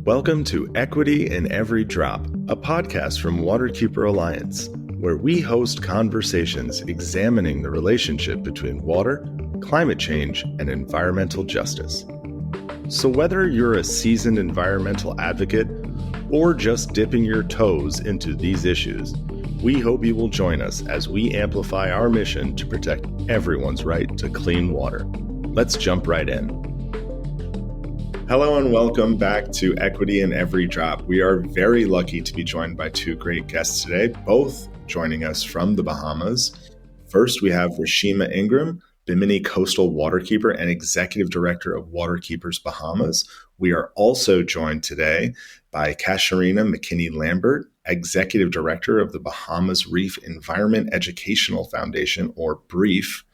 Welcome to Equity in Every Drop, a podcast from Waterkeeper Alliance, where we host conversations examining the relationship between water, climate change, and environmental justice. So whether you're a seasoned environmental advocate or just dipping your toes into these issues, we hope you will join us as we amplify our mission to protect everyone's right to clean water. Let's jump right in. Hello and welcome back to Equity in Every Drop. We are very lucky to be joined by two great guests today, both joining us from the Bahamas. First, we have Rashema Ingraham, Bimini Coastal Waterkeeper and Executive Director of Waterkeepers Bahamas. We are also joined today by Casuarina Mckinney-Lambert, Executive Director of the Bahamas Reef Environment Educational Foundation, or BREEF.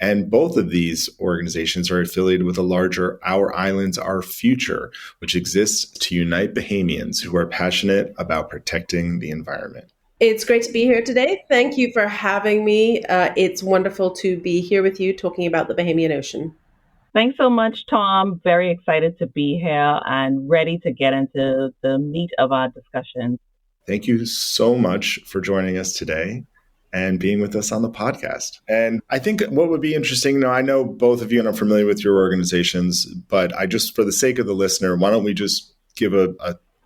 And both of these organizations are affiliated with a larger Our Islands, Our Future, which exists to unite Bahamians who are passionate about protecting the environment. It's great to be here today. Thank you for having me. It's wonderful to be here with you talking about the Bahamian Ocean. Thanks so much, Tom. Very excited to be here and ready to get into the meat of our discussion. Thank you so much for joining us today and being with us on the podcast. And I think what would be interesting, I know both of you and I'm familiar with your organizations, but for the sake of the listener, why don't we just give a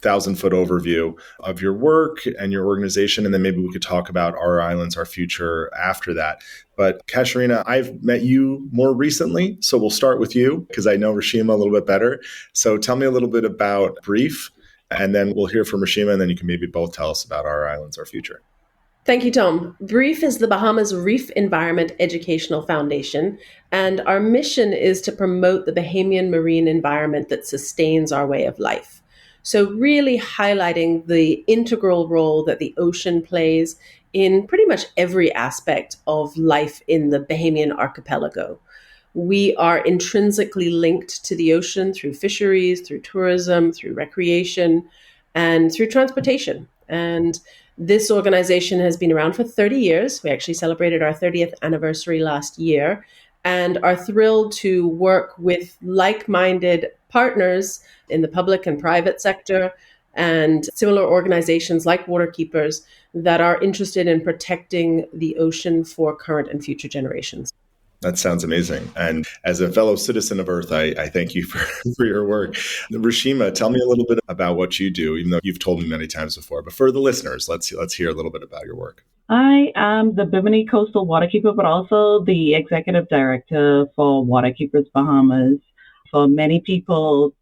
1,000-foot overview of your work and your organization, and then maybe we could talk about Our Islands, Our Future after that. But Casuarina, I've met you more recently, so we'll start with you because I know Rashema a little bit better. So tell me a little bit about BREEF, and then we'll hear from Rashema, and then you can maybe both tell us about Our Islands, Our Future. Thank you, Tom. BREEF is the Bahamas Reef Environment Educational Foundation, and our mission is to promote the Bahamian marine environment that sustains our way of life. So really highlighting the integral role that the ocean plays in pretty much every aspect of life in the Bahamian archipelago. We are intrinsically linked to the ocean through fisheries, through tourism, through recreation, and through transportation. And this organization has been around for 30 years. We actually celebrated our 30th anniversary last year and are thrilled to work with like-minded partners in the public and private sector and similar organizations like Waterkeepers that are interested in protecting the ocean for current and future generations. That sounds amazing. And as a fellow citizen of Earth, I thank you for your work. Rashema, tell me a little bit about what you do, even though you've told me many times before. But for the listeners, let's hear a little bit about your work. I am the Bimini Coastal Waterkeeper, but also the Executive Director for Waterkeepers Bahamas. For many people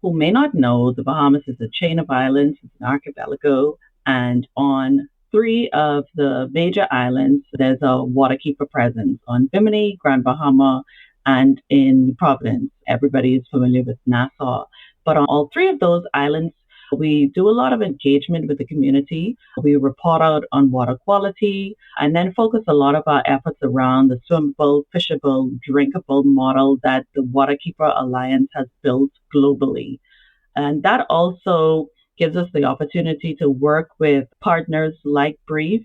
who may not know, the Bahamas is a chain of islands, it's an archipelago, and on 3 of the major islands, there's a waterkeeper presence on Bimini, Grand Bahama, and in Providence. Everybody is familiar with Nassau. But on all 3 of those islands, we do a lot of engagement with the community. We report out on water quality and then focus a lot of our efforts around the swimmable, fishable, drinkable model that the Waterkeeper Alliance has built globally. And that also gives us the opportunity to work with partners like BREEF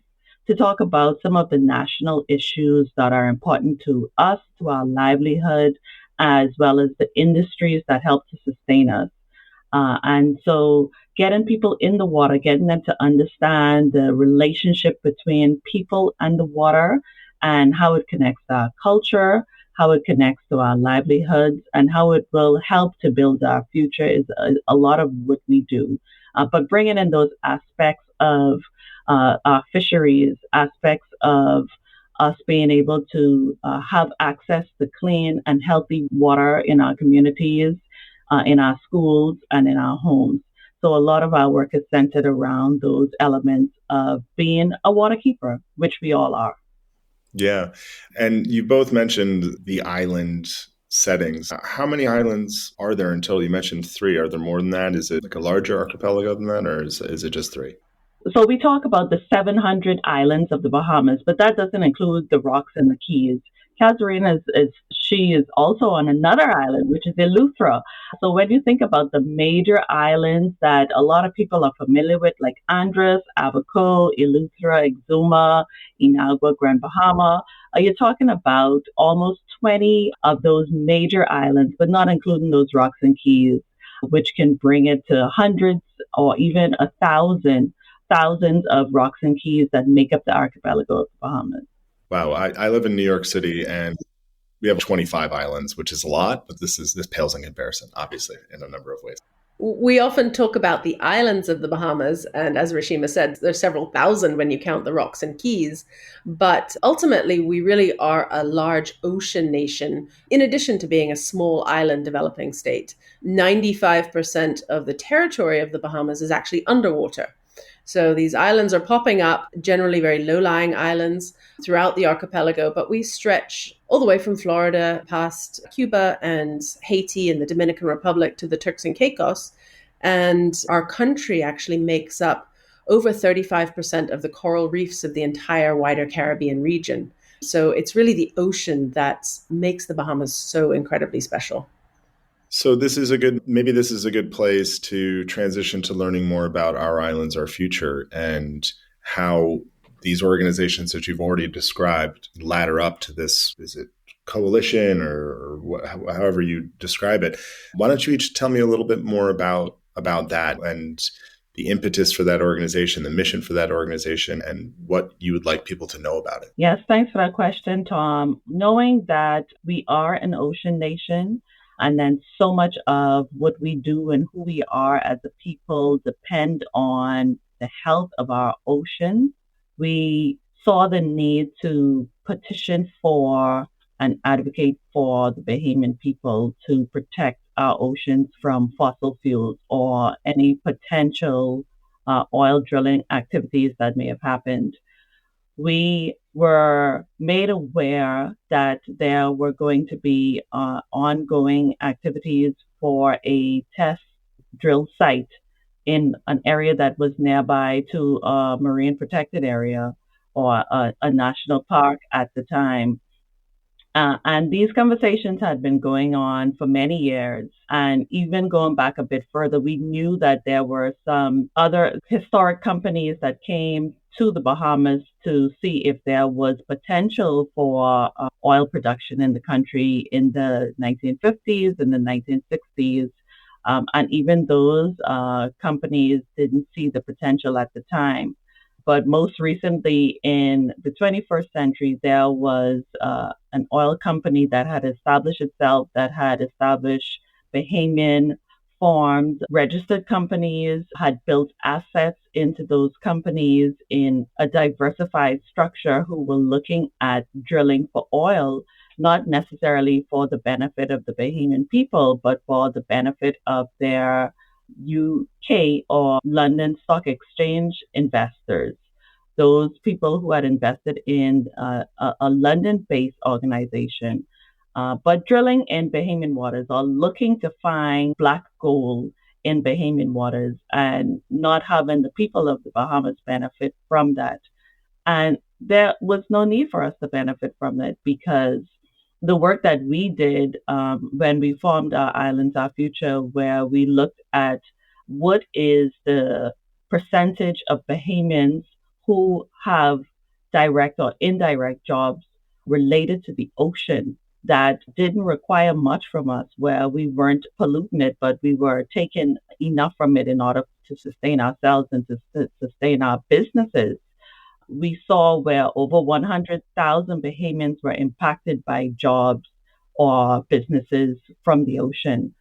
to talk about some of the national issues that are important to us, to our livelihood, as well as the industries that help to sustain us. And so getting people in the water, getting them to understand the relationship between people and the water and how it connects to our culture, how it connects to our livelihoods, and how it will help to build our future is a lot of what we do. But bringing in those aspects of our fisheries, aspects of us being able to have access to clean and healthy water in our communities, in our schools, and in our homes. So a lot of our work is centered around those elements of being a waterkeeper, which we all are. Yeah. And you both mentioned the island settings. How many islands are there in total? You mentioned 3. Are there more than that? Is it like a larger archipelago than that, or is it just 3? So we talk about the 700 islands of the Bahamas, but that doesn't include the rocks and the keys. Casuarina is also on another island, which is Eleuthera. So when you think about the major islands that a lot of people are familiar with, like Andros, Abaco, Eleuthera, Exuma, Inagua, Grand Bahama, you're talking about almost 20 of those major islands, but not including those rocks and keys. which can bring it to hundreds or even thousands of rocks and keys that make up the archipelago of the Bahamas. Wow. I live in New York City and we have 25 islands, which is a lot, but this pales in comparison, obviously, in a number of ways. We often talk about the islands of the Bahamas, and as Rashema said, there's several thousand when you count the rocks and keys. But ultimately, we really are a large ocean nation, in addition to being a small island developing state. 95% of the territory of the Bahamas is actually underwater. So these islands are popping up, generally very low-lying islands throughout the archipelago, but we stretch all the way from Florida past Cuba and Haiti and the Dominican Republic to the Turks and Caicos. And our country actually makes up over 35% of the coral reefs of the entire wider Caribbean region. So it's really the ocean that makes the Bahamas so incredibly special. So this is a good place to transition to learning more about Our Islands, Our Future, and how these organizations that you've already described ladder up to this, is it coalition or however you describe it. Why don't you each tell me a little bit more about that and the impetus for that organization, the mission for that organization, and what you would like people to know about it? Yes, thanks for that question, Tom. Knowing that we are an ocean nation, and then so much of what we do and who we are as a people depend on the health of our ocean, we saw the need to petition for and advocate for the Bahamian people to protect our oceans from fossil fuels or any potential oil drilling activities that may have happened. We were made aware that there were going to be ongoing activities for a test drill site in an area that was nearby to a marine protected area or a national park at the time. And these conversations had been going on for many years. And even going back a bit further, we knew that there were some other historic companies that came to the Bahamas to see if there was potential for oil production in the country in the 1950s and the 1960s. And even those companies didn't see the potential at the time. But most recently, in the 21st century, there was an oil company that had established itself, that had established Bahamian farms, registered companies, had built assets into those companies in a diversified structure, who were looking at drilling for oil, not necessarily for the benefit of the Bahamian people, but for the benefit of their UK or London Stock Exchange investors, those people who had invested in a London-based organization, but drilling in Bahamian waters or looking to find black gold in Bahamian waters and not having the people of the Bahamas benefit from that. And there was no need for us to benefit from it, because the work that we did when we formed Our Islands, Our Future, where we looked at what is the percentage of Bahamians who have direct or indirect jobs related to the ocean that didn't require much from us, where we weren't polluting it, but we were taking enough from it in order to sustain ourselves and to sustain our businesses. We saw where over 100,000 Bahamians were impacted by jobs or businesses from the ocean.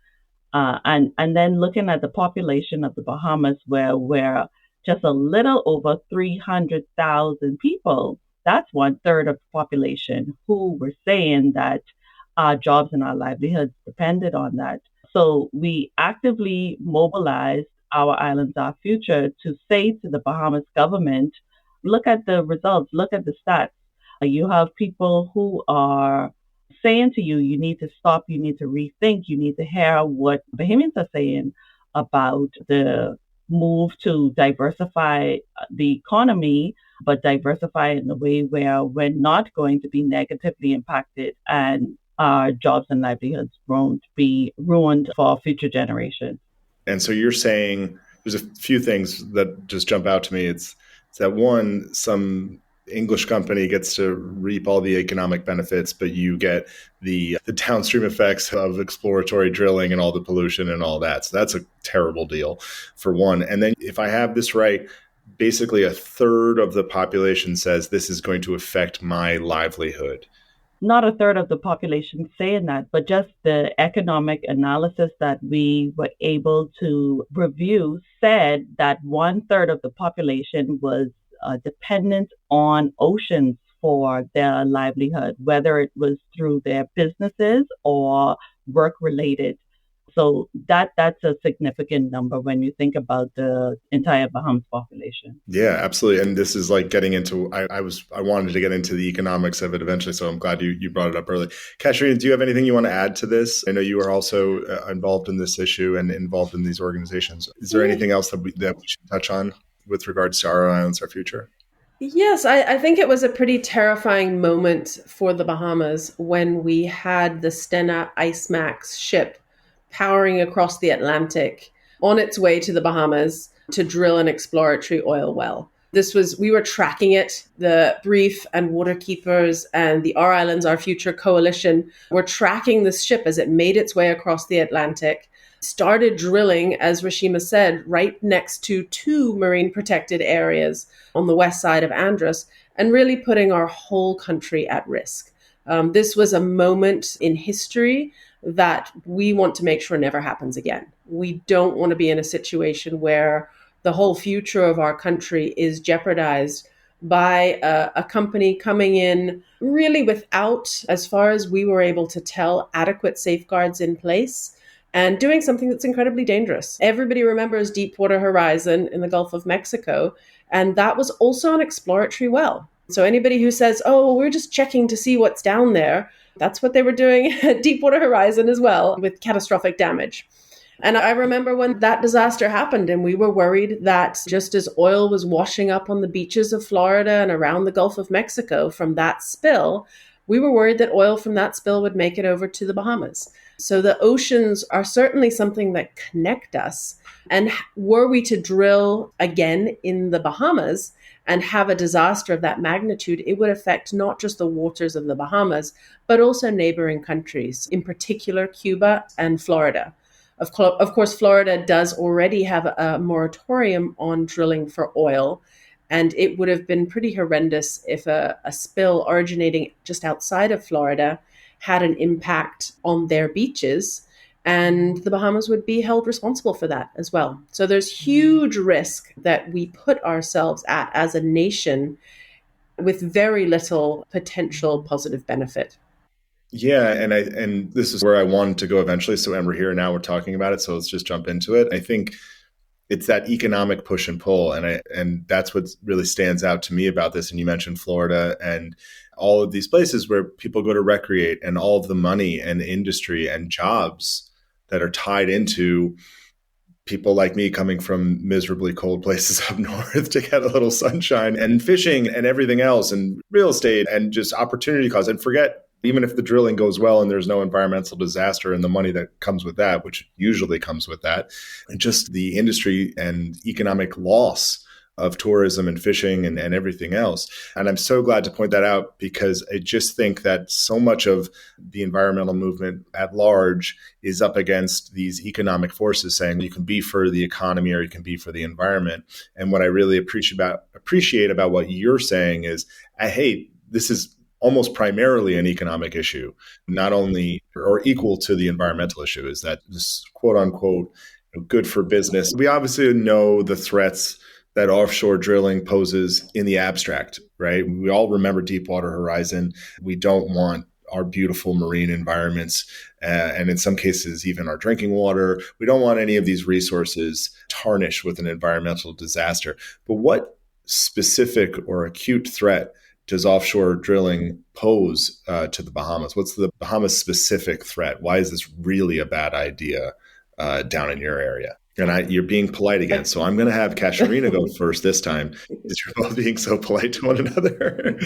And then looking at the population of the Bahamas, where just a little over 300,000 people, that's 1/3 of the population, who were saying that our jobs and our livelihoods depended on that. So we actively mobilized Our Islands, Our Future to say to the Bahamas government, look at the results, look at the stats. You have people who are saying to you, you need to stop, you need to rethink, you need to hear what Bahamians are saying about the move to diversify the economy, but diversify in a way where we're not going to be negatively impacted and our jobs and livelihoods won't be ruined for future generations. And so you're saying there's a few things that just jump out to me. It's that one, some English company gets to reap all the economic benefits, but you get the downstream effects of exploratory drilling and all the pollution and all that. So that's a terrible deal for one. And then if I have this right, basically a third of the population says this is going to affect my livelihood. Not a third of the population saying that, but just the economic analysis that we were able to review said that 1/3 of the population was dependent on oceans for their livelihood, whether it was through their businesses or work related. So that's a significant number when you think about the entire Bahamas population. Yeah, absolutely. And this is like getting into, I wanted to get into the economics of it eventually. So I'm glad you brought it up early. Casuarina, do you have anything you want to add to this? I know you are also involved in this issue and involved in these organizations. Is there anything else that we should touch on with regards to our islands, our future? Yes, I think it was a pretty terrifying moment for the Bahamas when we had the Stena IceMax ship powering across the Atlantic on its way to the Bahamas to drill an exploratory oil well. We were tracking it. The BREEF and Waterkeepers and the Our Islands, Our Future coalition were tracking this ship as it made its way across the Atlantic, started drilling, as Rashema said, right next to two marine protected areas on the west side of Andros, and really putting our whole country at risk. This was a moment in history that we want to make sure never happens again. We don't want to be in a situation where the whole future of our country is jeopardized by a company coming in really without, as far as we were able to tell, adequate safeguards in place and doing something that's incredibly dangerous. Everybody remembers Deepwater Horizon in the Gulf of Mexico, and that was also an exploratory well. So anybody who says, oh, we're just checking to see what's down there, that's what they were doing at Deepwater Horizon as well, with catastrophic damage. And I remember when that disaster happened, and we were worried that just as oil was washing up on the beaches of Florida and around the Gulf of Mexico from that spill, we were worried that oil from that spill would make it over to the Bahamas. So the oceans are certainly something that connect us. And were we to drill again in the Bahamas and have a disaster of that magnitude, it would affect not just the waters of the Bahamas, but also neighboring countries, in particular Cuba and Florida. Of course, Florida does already have a moratorium on drilling for oil, and it would have been pretty horrendous if a spill originating just outside of Florida had an impact on their beaches, and the Bahamas would be held responsible for that as well. So there's huge risk that we put ourselves at as a nation with very little potential positive benefit. Yeah, and this is where I wanted to go eventually. So, and we're here now, we're talking about it. So let's just jump into it. I think it's that economic push and pull, and that's what really stands out to me about this. And you mentioned Florida and all of these places where people go to recreate, and all of the money and industry and jobs that are tied into people like me coming from miserably cold places up north to get a little sunshine, and fishing and everything else, and real estate and just opportunity costs. And forget, even if the drilling goes well and there's no environmental disaster and the money that comes with that, which usually comes with that, and just the industry and economic loss of tourism and fishing and everything else. And I'm so glad to point that out, because I just think that so much of the environmental movement at large is up against these economic forces saying you can be for the economy or you can be for the environment. And what I really appreciate about what you're saying is, hey, this is almost primarily an economic issue, not only or equal to the environmental issue, is that this quote unquote good for business. We obviously know the threats that offshore drilling poses in the abstract, right? We all remember Deepwater Horizon. We don't want our beautiful marine environments, and in some cases, even our drinking water. We don't want any of these resources tarnished with an environmental disaster. But what specific or acute threat does offshore drilling pose to the Bahamas? What's the Bahamas specific threat? Why is this really a bad idea down in your area? And you're being polite again, so I'm going to have Casuarina go first this time, because you're both being so polite to one another.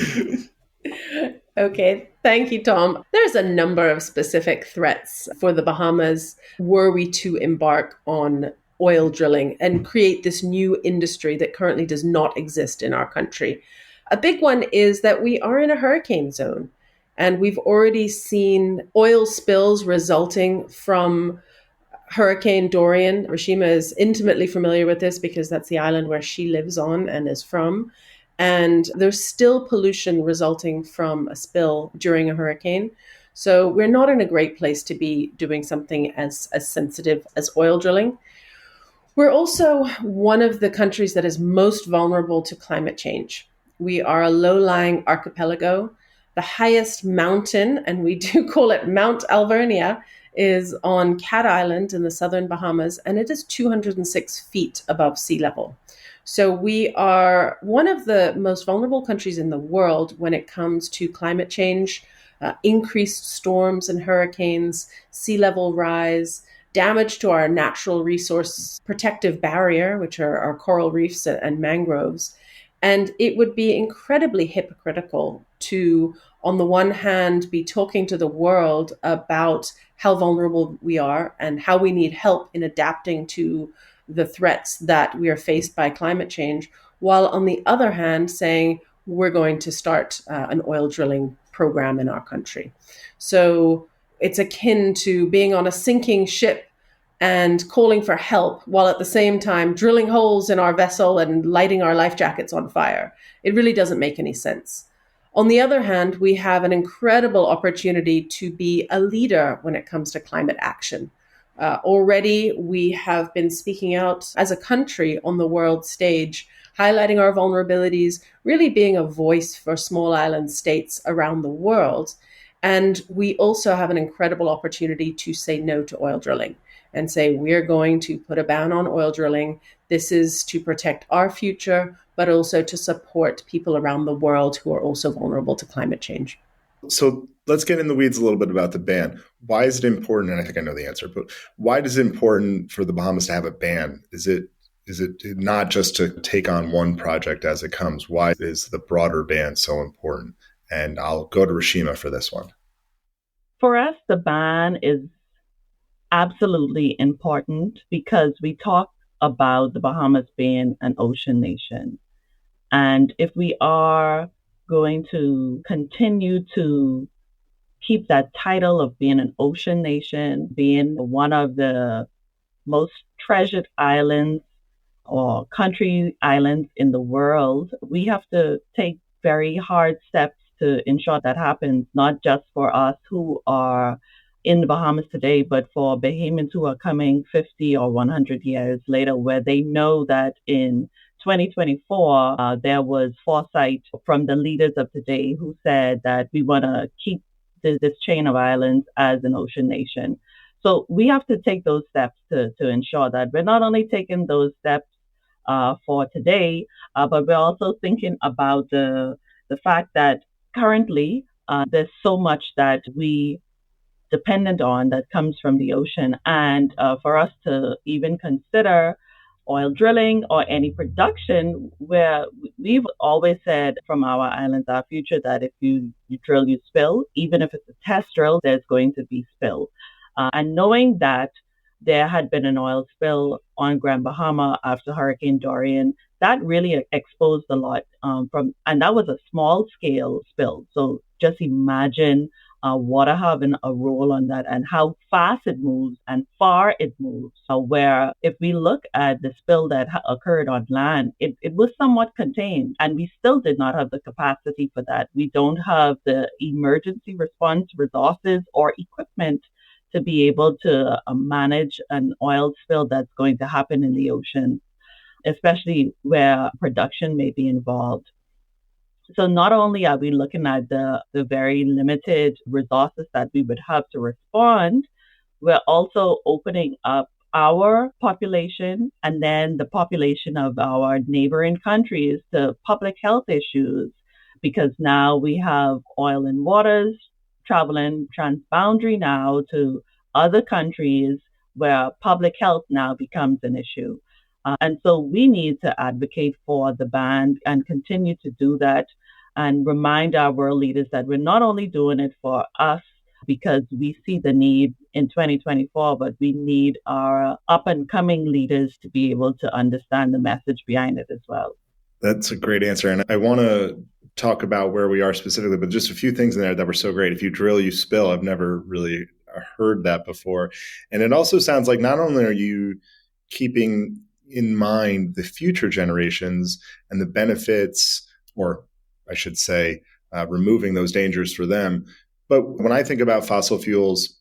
Okay, thank you, Tom. There's a number of specific threats for the Bahamas were we to embark on oil drilling and create this new industry that currently does not exist in our country. A big one is that we are in a hurricane zone, and we've already seen oil spills resulting from Hurricane Dorian. Rashema is intimately familiar with this because that's the island where she lives on and is from. And there's still pollution resulting from a spill during a hurricane. So we're not in a great place to be doing something as sensitive as oil drilling. We're also one of the countries that is most vulnerable to climate change. We are a low-lying archipelago. The highest mountain, and we do call it Mount Alvernia, is on Cat Island in the southern Bahamas, and it is 206 feet above sea level. So we are one of the most vulnerable countries in the world when it comes to climate change, increased storms and hurricanes, sea level rise, damage to our natural resource protective barrier, which are our coral reefs and mangroves. And it would be incredibly hypocritical to, on the one hand, be talking to the world about how vulnerable we are and how we need help in adapting to the threats that we are faced by climate change, while on the other hand, saying we're going to start an oil drilling program in our country. So it's akin to being on a sinking ship and calling for help while at the same time drilling holes in our vessel and lighting our life jackets on fire. It really doesn't make any sense. On the other hand, we have an incredible opportunity to be a leader when it comes to climate action. Already, we have been speaking out as a country on the world stage, highlighting our vulnerabilities, really being a voice for small island states around the world. And we also have an incredible opportunity to say no to oil drilling and say, we're going to put a ban on oil drilling. This is to protect our future, but also to support people around the world who are also vulnerable to climate change. So let's get in the weeds a little bit about the ban. Why is it important? And I think I know the answer, but why is it important for the Bahamas to have a ban? Is it not just to take on one project as it comes? Why is the broader ban so important? And I'll go to Rashema for this one. For us, the ban is absolutely important because we talk about the Bahamas being an ocean nation. And if we are going to continue to keep that title of being an ocean nation, being one of the most treasured islands or country islands in the world, we have to take very hard steps to ensure that happens, not just for us who are in the Bahamas today, but for Bahamians who are coming 50 or 100 years later, where they know that in 2024, there was foresight from the leaders of today who said that we want to keep this chain of islands as an ocean nation. So we have to take those steps to ensure that we're not only taking those steps for today, but we're also thinking about the fact that currently there's so much that we dependent on that comes from the ocean. And for us to even consider oil drilling or any production, where we've always said from our islands, our future, that if you drill, you spill. Even if it's a test drill, there's going to be spill. And knowing that there had been an oil spill on Grand Bahama after Hurricane Dorian, that really exposed a lot and that was a small scale spill. So just imagine water having a role on that and how fast it moves and far it moves. Where if we look at the spill that occurred on land, it was somewhat contained and we still did not have the capacity for that. We don't have the emergency response resources or equipment to be able to manage an oil spill that's going to happen in the ocean, especially where production may be involved. So not only are we looking at the very limited resources that we would have to respond, we're also opening up our population and then the population of our neighboring countries to public health issues, because now we have oil and waters traveling transboundary now to other countries where public health now becomes an issue. And so we need to advocate for the ban and continue to do that and remind our world leaders that we're not only doing it for us because we see the need in 2024, but we need our up and coming leaders to be able to understand the message behind it as well. That's a great answer. And I want to talk about where we are specifically, but just a few things in there that were so great. If you drill, you spill. I've never really heard that before. And it also sounds like not only are you keeping in mind the future generations and the benefits, or I should say, removing those dangers for them. But when I think about fossil fuels,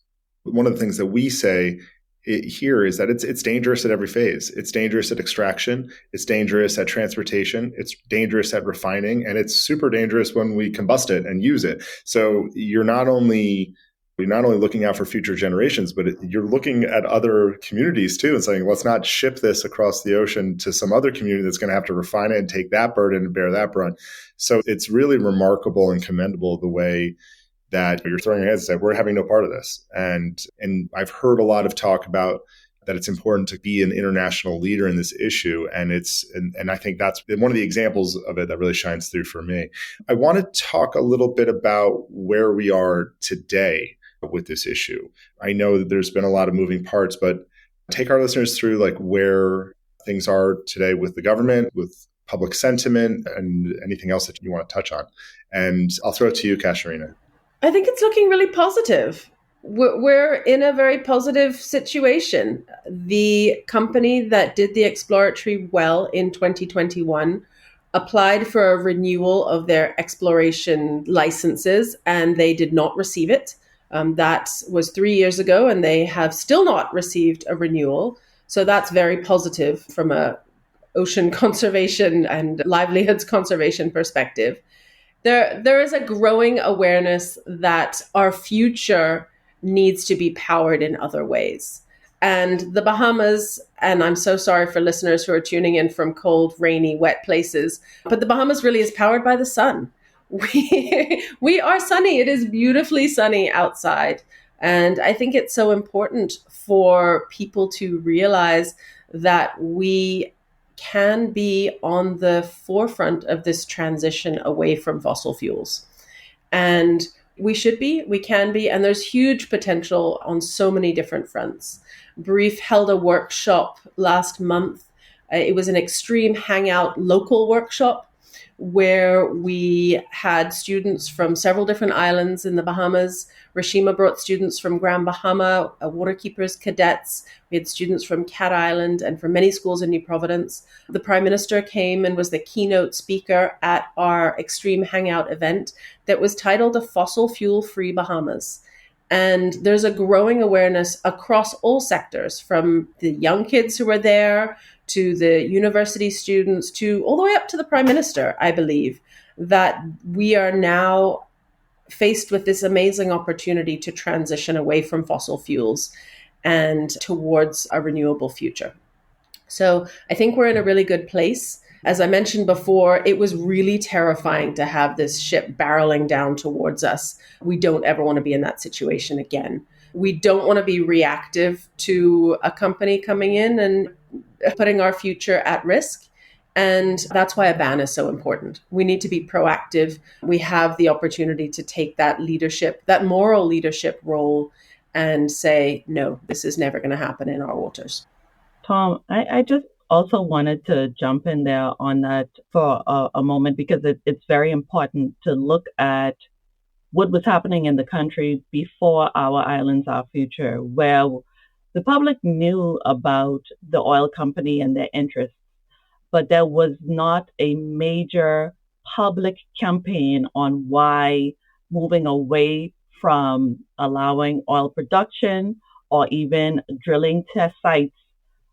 one of the things that we say here is that it's dangerous at every phase. It's dangerous at extraction. It's dangerous at transportation. It's dangerous at refining. And it's super dangerous when we combust it and use it. So you're not only looking out for future generations, but you're looking at other communities too and saying, let's not ship this across the ocean to some other community that's going to have to refine it and take that burden and bear that brunt. So it's really remarkable and commendable the way that you're throwing your heads and say, we're having no part of this. And I've heard a lot of talk about that it's important to be an international leader in this issue. And I think that's one of the examples of it that really shines through for me. I want to talk a little bit about where we are today with this issue. I know that there's been a lot of moving parts, but take our listeners through like where things are today with the government, with public sentiment, and anything else that you want to touch on. And I'll throw it to you, Casuarina. I think it's looking really positive. We're in a very positive situation. The company that did the exploratory well in 2021 applied for a renewal of their exploration licenses, and they did not receive it. That was 3 years ago, and they have still not received a renewal. So that's very positive from a ocean conservation and livelihoods conservation perspective. There is a growing awareness that our future needs to be powered in other ways. And the Bahamas, and I'm so sorry for listeners who are tuning in from cold, rainy, wet places, but the Bahamas really is powered by the sun. We are sunny. It is beautifully sunny outside. And I think it's so important for people to realize that we can be on the forefront of this transition away from fossil fuels. And we should be, we can be, and there's huge potential on so many different fronts. BREEF held a workshop last month. It was an extreme hangout local workshop where we had students from several different islands in the Bahamas. Rashema brought students from Grand Bahama, Waterkeepers cadets. We had students from Cat Island and from many schools in New Providence. The Prime Minister came and was the keynote speaker at our extreme hangout event that was titled A Fossil Fuel Free Bahamas. And there's a growing awareness across all sectors, from the young kids who were there to the university students to all the way up to the Prime Minister, I believe, that we are now faced with this amazing opportunity to transition away from fossil fuels and towards a renewable future. So I think we're in a really good place. As I mentioned before, it was really terrifying to have this ship barreling down towards us. We don't ever want to be in that situation again. We don't want to be reactive to a company coming in and putting our future at risk. And that's why a ban is so important. We need to be proactive. We have the opportunity to take that leadership, that moral leadership role, and say, no, this is never going to happen in our waters. Tom, I just also wanted to jump in there on that for a moment, because it's very important to look at what was happening in the country before our islands, our future, where the public knew about the oil company and their interests, but there was not a major public campaign on why moving away from allowing oil production or even drilling test sites,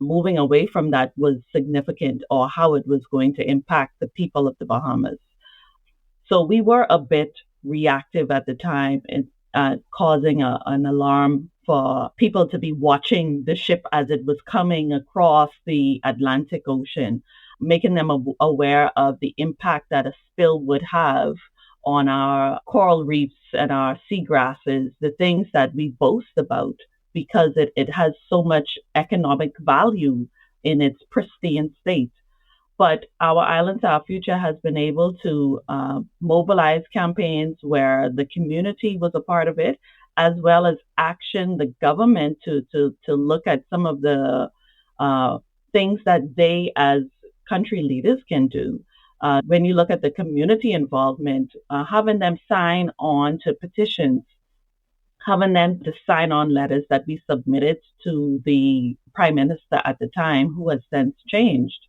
moving away from that was significant, or how it was going to impact the people of the Bahamas. So we were a bit reactive at the time, in causing an alarm for people to be watching the ship as it was coming across the Atlantic Ocean, making them aware of the impact that a spill would have on our coral reefs and our seagrasses, the things that we boast about, because it has so much economic value in its pristine state. But our Islands, Our Future has been able to mobilize campaigns where the community was a part of it, as well as action the government to look at some of the things that they as country leaders can do When you look at the community involvement, having them sign on to petitions, having them to sign on letters that we submitted to the Prime Minister at the time, who has since changed.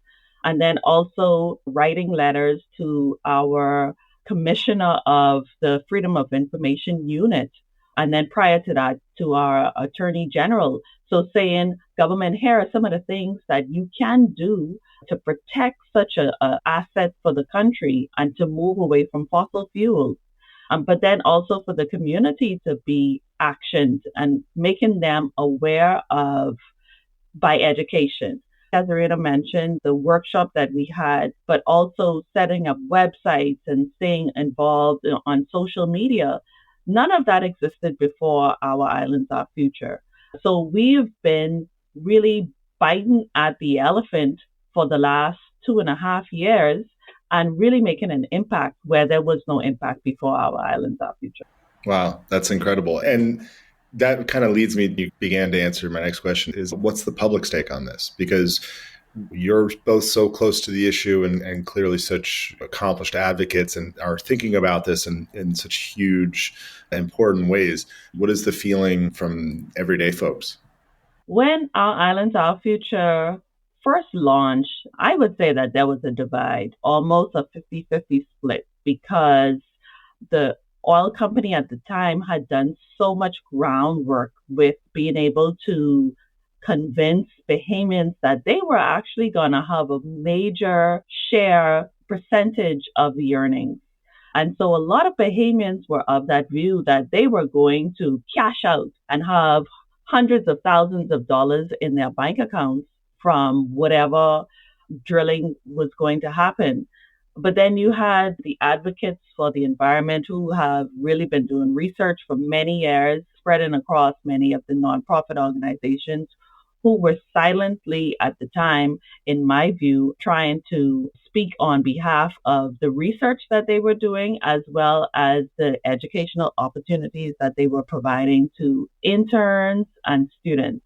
And then also writing letters to our Commissioner of the Freedom of Information Unit. And then prior to that, to our Attorney General. So saying, government, here are some of the things that you can do to protect such an asset for the country and to move away from fossil fuels. But then also for the community to be actioned and making them aware of by education. Casuarina mentioned the workshop that we had, but also setting up websites and staying involved on social media. None of that existed before Our Islands, Our Future. So we've been really biting at the elephant for the last 2.5 years and really making an impact where there was no impact before Our Islands, Our Future. Wow, that's incredible. And that kind of leads me, you began to answer my next question, is what's the public's take on this? Because you're both so close to the issue and clearly such accomplished advocates and are thinking about this in such huge, important ways. What is the feeling from everyday folks? When Our Islands, Our Future first launched, I would say that there was a divide, almost a 50-50 split, because the oil company at the time had done so much groundwork with being able to convince Bahamians that they were actually going to have a major share percentage of the earnings. And so a lot of Bahamians were of that view that they were going to cash out and have hundreds of thousands of dollars in their bank accounts from whatever drilling was going to happen. But then you had the advocates for the environment who have really been doing research for many years, spreading across many of the nonprofit organizations who were silently at the time, in my view, trying to speak on behalf of the research that they were doing, as well as the educational opportunities that they were providing to interns and students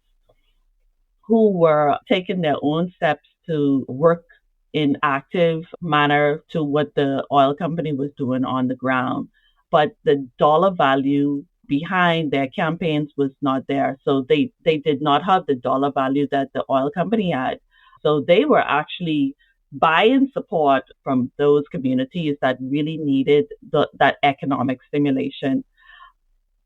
who were taking their own steps to work in active manner to what the oil company was doing on the ground. But the dollar value behind their campaigns was not there. So they did not have the dollar value that the oil company had. So they were actually buying support from those communities that really needed that economic stimulation.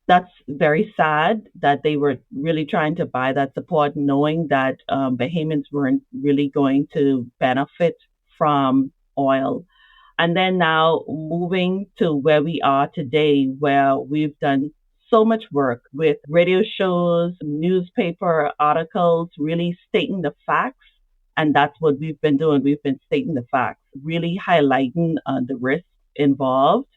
That's very sad that they were really trying to buy that support, knowing that Bahamians weren't really going to benefit from oil. And then now moving to where we are today, where we've done so much work with radio shows, newspaper articles, really stating the facts. And that's what we've been doing. We've been stating the facts, really highlighting the risks involved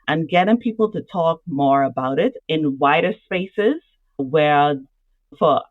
and getting people to talk more about it in wider spaces where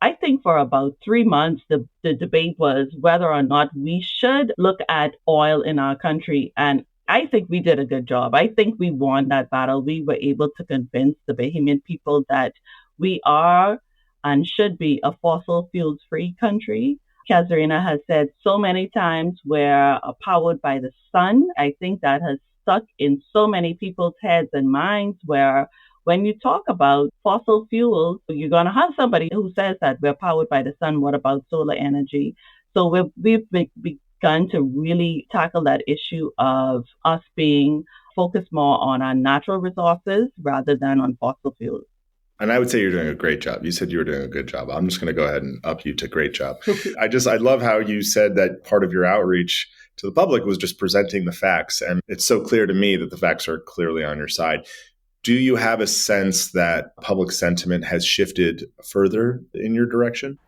I think for about 3 months, the debate was whether or not we should look at oil in our country. And I think we did a good job. I think we won that battle. We were able to convince the Bahamian people that we are and should be a fossil fuels free country. Casuarina has said so many times we're powered by the sun. I think that has stuck in so many people's heads and minds where when you talk about fossil fuels, you're going to have somebody who says that we're powered by the sun. What about solar energy? So we've begun to really tackle that issue of us being focused more on our natural resources rather than on fossil fuels. And I would say you're doing a great job. You said you were doing a good job. I'm just going to go ahead and up you to great job. I love how you said that part of your outreach to the public was just presenting the facts. And it's so clear to me that the facts are clearly on your side. Do you have a sense that public sentiment has shifted further in your direction?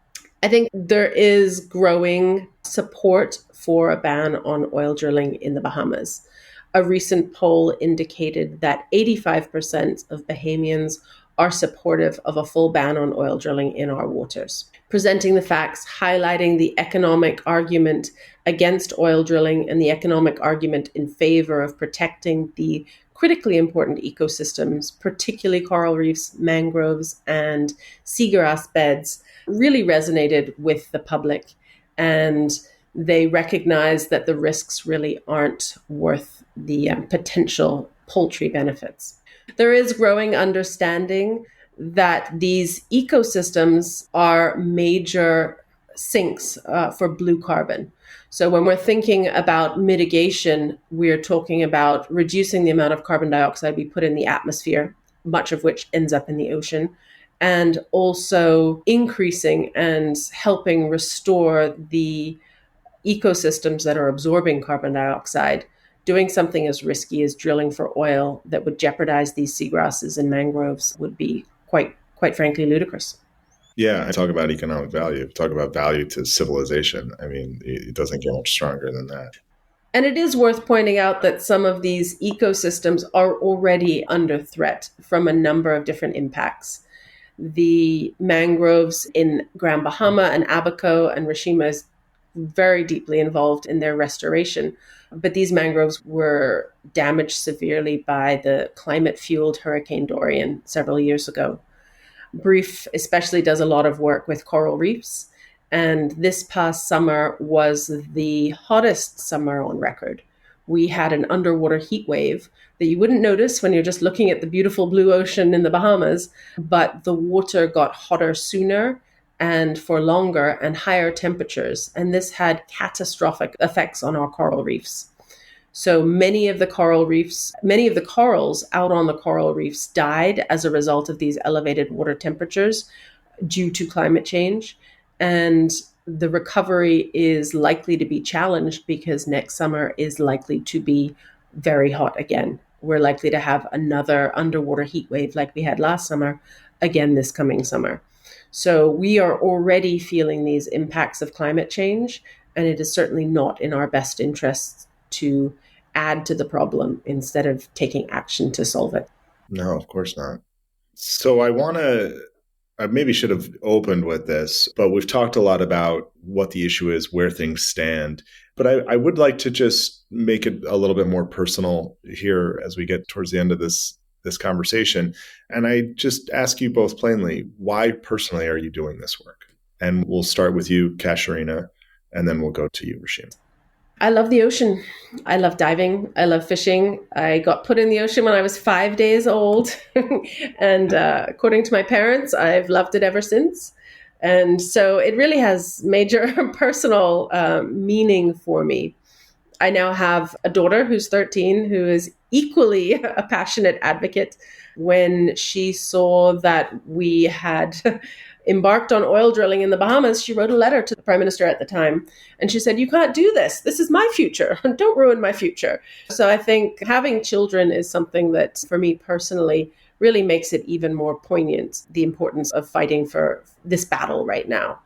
I think there is growing support for a ban on oil drilling in the Bahamas. A recent poll indicated that 85% of Bahamians are supportive of a full ban on oil drilling in our waters. Presenting the facts, highlighting the economic argument against oil drilling and the economic argument in favor of protecting the critically important ecosystems, particularly coral reefs, mangroves, and seagrass beds, really resonated with the public. And They recognize that the risks really aren't worth the potential poultry benefits. There is growing understanding that these ecosystems are major sinks for blue carbon. So when we're thinking about mitigation, we're talking about reducing the amount of carbon dioxide we put in the atmosphere, much of which ends up in the ocean, and also increasing and helping restore the ecosystems that are absorbing carbon dioxide. Doing something as risky as drilling for oil that would jeopardize these seagrasses and mangroves would be quite frankly ludicrous. Yeah, I talk about economic value, talk about value to civilization. I mean, it doesn't get much stronger than that. And it is worth pointing out that some of these ecosystems are already under threat from a number of different impacts. The mangroves in Grand Bahama and Abaco and Rashema is very deeply involved in their restoration. But these mangroves were damaged severely by the climate-fueled Hurricane Dorian several years ago. BREEF especially does a lot of work with coral reefs. And this past summer was the hottest summer on record. We had an underwater heat wave that you wouldn't notice when you're just looking at the beautiful blue ocean in the Bahamas, but the water got hotter sooner and for longer and higher temperatures. And this had catastrophic effects on our coral reefs. So many of the corals out on the coral reefs died as a result of these elevated water temperatures due to climate change. And the recovery is likely to be challenged because next summer is likely to be very hot again. We're likely to have another underwater heat wave like we had last summer, again this coming summer. So we are already feeling these impacts of climate change, and it is certainly not in our best interests to add to the problem instead of taking action to solve it. No, of course not. So I maybe should have opened with this, but we've talked a lot about what the issue is, where things stand. But I would like to just make it a little bit more personal here as we get towards the end of this conversation. And I just ask you both plainly, why personally are you doing this work? And we'll start with you, Casuarina, and then we'll go to you, Rashema. I love the ocean. I love diving. I love fishing. I got put in the ocean when I was 5 days old. And according to my parents, I've loved it ever since. And so it really has major personal meaning for me. I now have a daughter who's 13 who is equally a passionate advocate. When she saw that we had embarked on oil drilling in the Bahamas, she wrote a letter to the Prime Minister at the time. And she said, "You can't do this. This is my future. Don't ruin my future." So I think having children is something that, for me personally, really makes it even more poignant, the importance of fighting for this battle right now.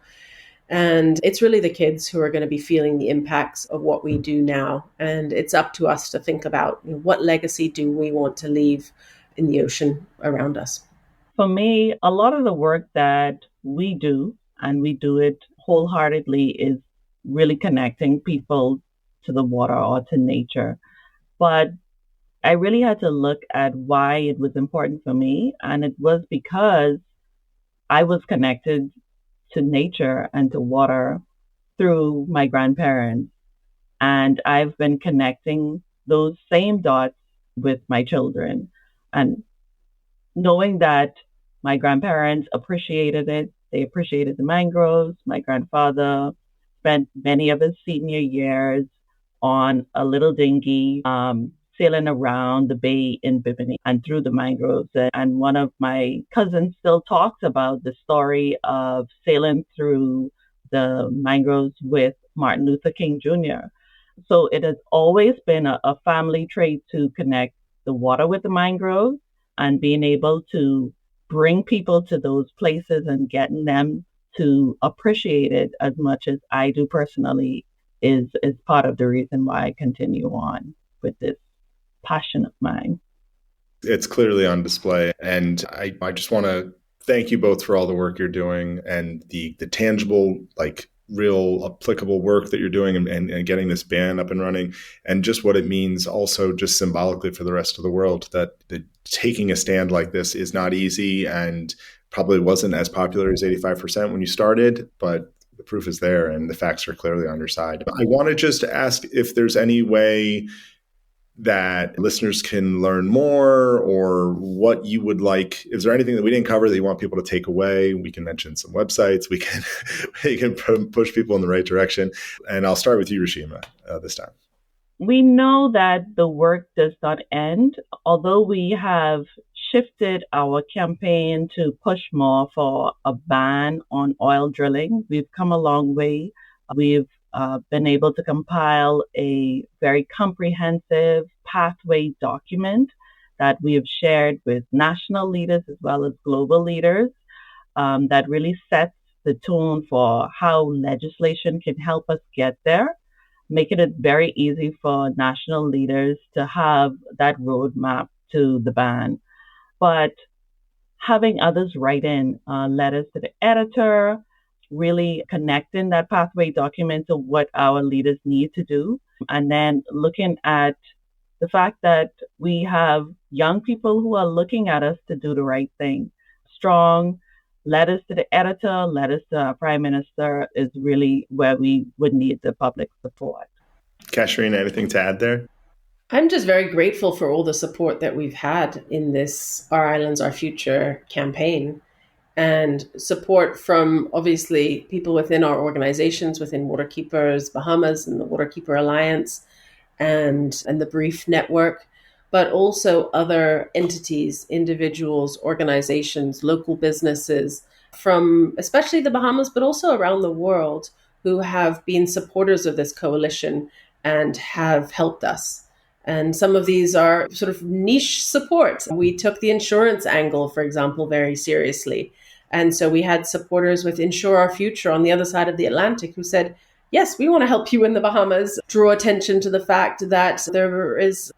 And it's really the kids who are going to be feeling the impacts of what we do now. And it's up to us to think about, what legacy do we want to leave in the ocean around us. For me, a lot of the work that we do, and we do it wholeheartedly, is really connecting people to the water or to nature. But I really had to look at why it was important for me. And it was because I was connected to nature and to water through my grandparents. And I've been connecting those same dots with my children. And knowing that my grandparents appreciated it, they appreciated the mangroves. My grandfather spent many of his senior years on a little dinghy, sailing around the bay in Bimini and through the mangroves. And one of my cousins still talks about the story of sailing through the mangroves with Martin Luther King Jr. So it has always been a family trait to connect the water with the mangroves, and being able to bring people to those places and getting them to appreciate it as much as I do personally is part of the reason why I continue on with this passion of mine. It's clearly on display. And I just want to thank you both for all the work you're doing and the tangible, real applicable work that you're doing and getting this ban up and running, and just what it means also just symbolically for the rest of the world, that taking a stand like this is not easy and probably wasn't as popular as 85% when you started, but the proof is there and the facts are clearly on your side. I wanted just to ask if there's any way that listeners can learn more, or what you would like. Is there anything that we didn't cover that you want people to take away? We can mention some websites. We can push people in the right direction. And I'll start with you, Rashema, this time. We know that the work does not end, although we have shifted our campaign to push more for a ban on oil drilling. We've come a long way. We've been able to compile a very comprehensive pathway document that we have shared with national leaders as well as global leaders that really sets the tone for how legislation can help us get there, making it very easy for national leaders to have that roadmap to the ban. But having others write in letters to the editor, really connecting that pathway document to what our leaders need to do, and then looking at the fact that we have young people who are looking at us to do the right thing. Strong letters to the editor, letters to our prime minister is really where we would need the public support. Casuarina, anything to add there? I'm just very grateful for all the support that we've had in this Our Islands, Our Future campaign, and support from obviously people within our organizations, within Waterkeepers Bahamas and the Waterkeeper Alliance and the BREEF network, but also other entities, individuals, organizations, local businesses from especially the Bahamas, but also around the world, who have been supporters of this coalition and have helped us. And some of these are sort of niche support. We took the insurance angle, for example, very seriously. And so we had supporters with Insure Our Future on the other side of the Atlantic who said, yes, we want to help you in the Bahamas, draw attention to the fact that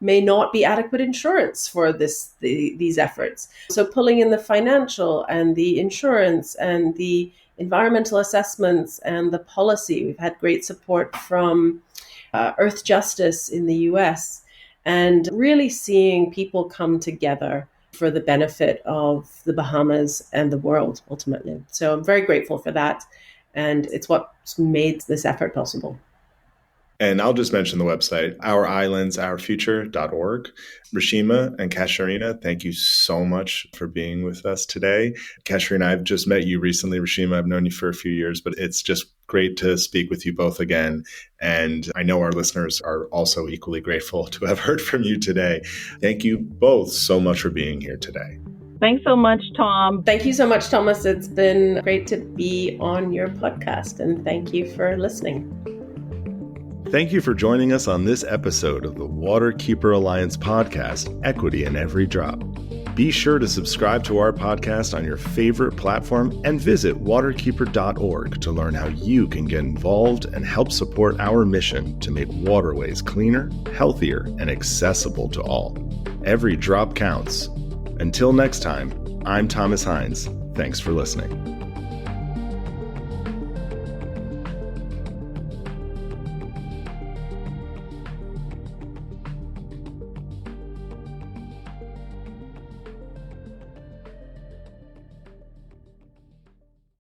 may not be adequate insurance for these efforts. So pulling in the financial and the insurance and the environmental assessments and the policy. We've had great support from Earth Justice in the US, and really seeing people come together for the benefit of the Bahamas and the world, ultimately. So I'm very grateful for that. And it's what's made this effort possible. And I'll just mention the website, ourislandsourfuture.org. Rashema and Casuarina, thank you so much for being with us today. Casuarina, I've just met you recently. Rashema, I've known you for a few years, but it's just great to speak with you both again. And I know our listeners are also equally grateful to have heard from you today. Thank you both so much for being here today. Thanks so much, Tom. Thank you so much, Thomas. It's been great to be on your podcast, and thank you for listening. Thank you for joining us on this episode of the Waterkeeper Alliance podcast, Equity in Every Drop. Be sure to subscribe to our podcast on your favorite platform and visit waterkeeper.org to learn how you can get involved and help support our mission to make waterways cleaner, healthier, and accessible to all. Every drop counts. Until next time, I'm Thomas Hynes. Thanks for listening.